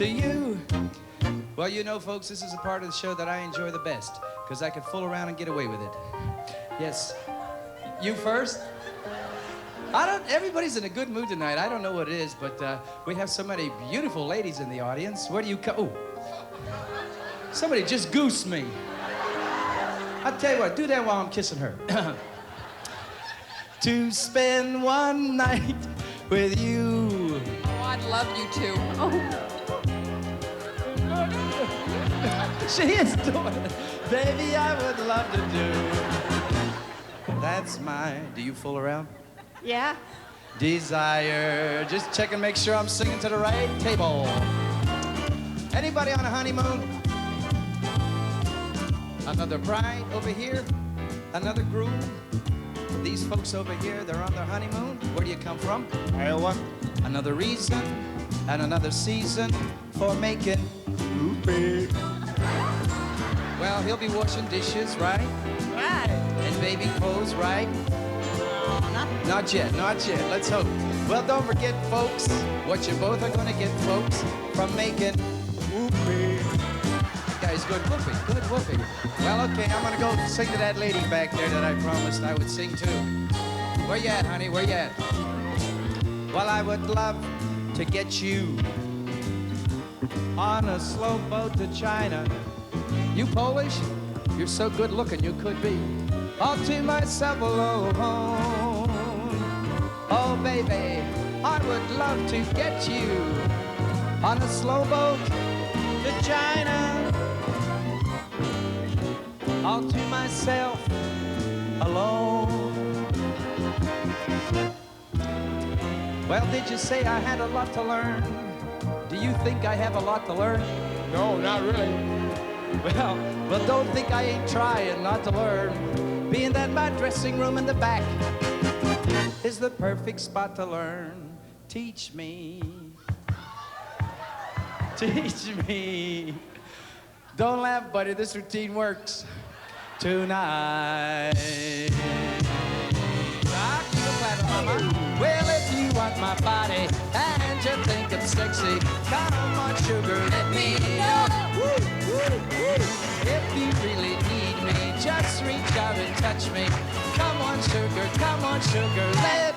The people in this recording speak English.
to you. Well, you know, folks, this is a part of the show that I enjoy the best, because I can fool around and get away with it. Yes. You first? Everybody's in a good mood tonight. I don't know what it is, but we have so many beautiful ladies in the audience. Where do you come? Oh. Somebody just goosed me. I'll tell you what, do that while I'm kissing her. To spend one night with you. Oh, I'd love you to. Oh. She is doing it. Baby, I would love to do. That's mine. Do you fool around? Yeah. Desire. Just check and make sure I'm singing to the right table. Anybody on a honeymoon? Another bride over here. Another groom. These folks over here, they're on their honeymoon. Where do you come from? Iowa. Another reason and another season for making whoopee. Well, he'll be washing dishes, right? Right. And baby clothes, right? Not yet, not yet. Let's hope. Well, don't forget, folks, what you both are gonna get, folks, from making whoopee. Guys, good whoopee, good whoopee. Well, okay, I'm gonna go sing to that lady back there that I promised I would sing to. Where you at, honey? Where you at? Well, I would love to get you on a slow boat to China. You Polish? You're so good looking, you could be. All to myself alone. Oh, baby, I would love to get you on a slow boat to China. All to myself alone. Well, did you say I had a lot to learn? Do you think I have a lot to learn? No, not really. Well, don't think I ain't trying not to learn. Being that my dressing room in the back is the perfect spot to learn. Teach me. Teach me. Don't laugh, buddy. This routine works. Tonight. Rock the planet, mama. Well, if you want my body and you think I'm sexy, come on, sugar, let me know. Woo, woo, woo. If you really need me, just reach out and touch me. Come on, sugar, let